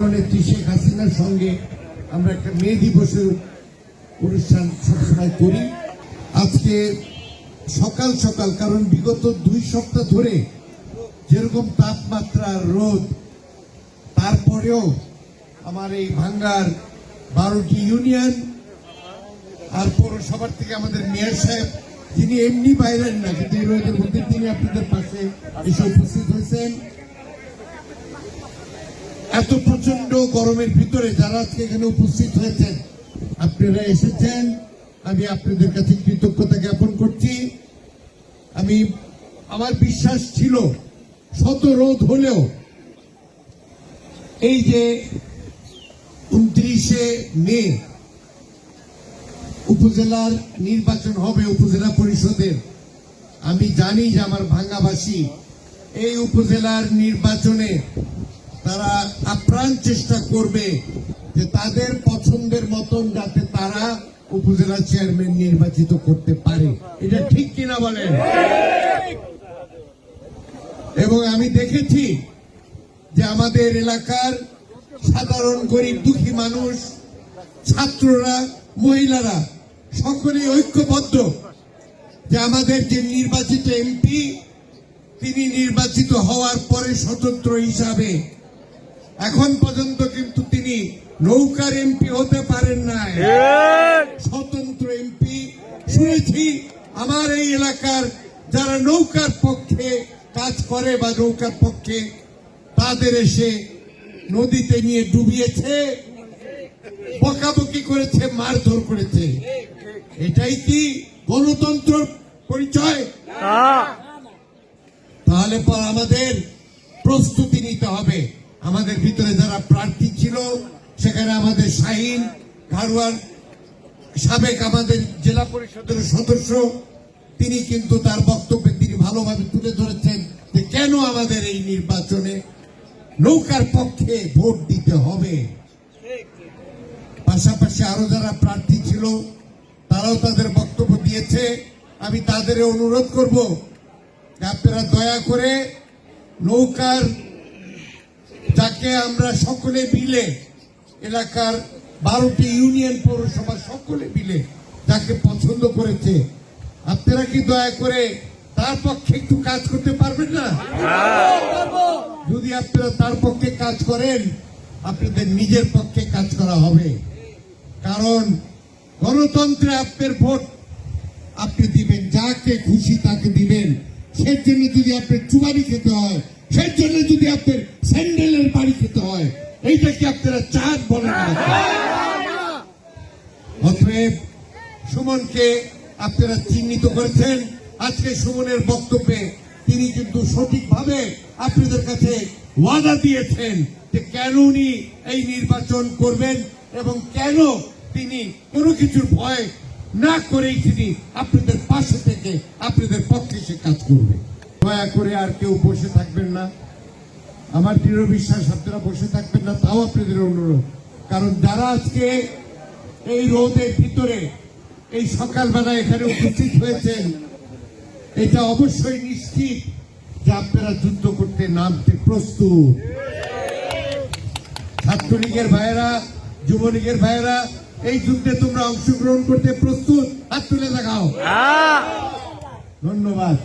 নেত্রী শেখ হাসিনার সঙ্গে আমরা একটা মে দিবসের অনুষ্ঠান সবসময় করি। আজকে সকাল সকাল, কারণ বিগত 2 সপ্তাহ ধরে যেরকম তাপমাত্রা, রোদ, তারপরেও আমার এই ভাঙ্গার 12টি ইউনিয়ন আর পৌরসভার থেকে আমাদের মেয়র সাহেব, যিনি এমনি বাইরেন না, কিন্তু এই রোদের মধ্যে তিনি আপনাদের পাশে এসে উপস্থিত হয়েছেন। এত প্রচন্ড গরমের ভিতরে যারা আজকে এখানে উপস্থিত হয়েছেন, আপনারা এসেছেন, আমি আপনাদের কাছে কৃতজ্ঞতা জ্ঞাপন করছি। আমার বিশ্বাস ছিল শত রোদ হলেও এই যে 29শে মে উপজেলার নির্বাচন হবে, উপজেলা পরিষদের, আমি জানি যে আমার ভাঙ্গাবাসী এই উপজেলার নির্বাচনে তারা আপ্রাণ চেষ্টা করবে যে তাদের পছন্দের মতন যাতে তারা উপজেলা চেয়ারম্যান নির্বাচিত করতে পারে। এটা ঠিক কিনা বলেন? এবং আমি দেখেছি যে আমাদের এলাকার সাধারণ গরিব দুঃখী মানুষ, ছাত্ররা, মহিলারা সকলেই ঐক্যবদ্ধ যে আমাদের যে নির্বাচিত এমপি, তিনি নির্বাচিত হওয়ার পরে স্বতন্ত্র হিসাবে এখন পর্যন্ত কিন্তু তিনি নৌকার এমপি হতে পারেন না, স্বতন্ত্র এমপি। শুনেছি আমার এই এলাকার যারা নৌকার পক্ষে কাজ করে বা নৌকার পক্ষে, তাদের এসে নদীতে নিয়ে ডুবিয়েছে, বকাবকি করেছে, মারধর করেছে। এটাই কি গণতন্ত্র পরিচয়? তাহলে পর আমাদের প্রস্তুতি নিতে হবে। আমাদের ভিতরে যারা প্রার্থী ছিল, সেখানে আমাদের শাহিন ঘাড়ুয়ার সাবেক আমাদের জেলা পরিষদের সদস্য, তিনি কিন্তু তার বক্তব্যে তিনি ভালোভাবে তুলে ধরেছেন যে কেন আমাদের এই নির্বাচনে নৌকার পক্ষে ভোট দিতে হবে। পাশাপাশি আরো যারা প্রার্থী ছিল তারাও তাদের বক্তব্য দিয়েছে। আমি তাদের অনুরোধ করব যে আপনারা দয়া করে নৌকার, যাকে আমরা সকলে মিলে এলাকার 12টি ইউনিয়ন পৌরসভা সকলে মিলে যাকে পছন্দ করেছে, আপনারা কি দয়া করে তার পক্ষে একটু কাজ করতে পারবেন না? যদি আপনারা তার পক্ষে কাজ করেন, আপনাদের নিজের পক্ষে কাজ করা হবে। কারণ গণতন্ত্রে আপনার ভোট আপনি দিবেন, যাকে খুশি তাকে দিবেন। সেই জন্য যদি আপনার চুবারি খেতে হয়, সেই জন্য যদি আপনার স্যান্ডেলের বাড়ি খেতে হয়, এইটা কি আপনারা চান? বলেন না। অতএব সুমনকে আপনারা চিহ্নিত করেছেন। আজকে সুমনের বক্তব্যে তিনি কিন্তু সঠিকভাবে আপনাদের কাছে ওয়াদা দিয়েছেন যে কেন উনি এই নির্বাচন করবেন এবং কেন তিনি কোনো কিছুর ভয় না করেই তিনি আপনাদের পাশে থেকে আপনাদের পক্ষে সে কাজ করবে। দয়া করে আর কেউ বসে থাকবেন না। আমার দৃঢ় বিশ্বাস আপনারা বসে থাকবেন না, তাও আপনাদের অনুরোধ। কারণ যারা আজকে এই রোদের ভিতরে এই সকালবেলা এখানে উপস্থিত হয়েছেন, এটা অবশ্যই নিশ্চিত যে আপনারা যুদ্ধ করতে নামতে প্রস্তুত। ছাত্রলীগের ভাইয়েরা, যুবলীগের ভাইয়েরা, এই যুদ্ধে তোমরা অংশগ্রহণ করতে প্রস্তুত? হাত তুলে দেখাও। ধন্যবাদ।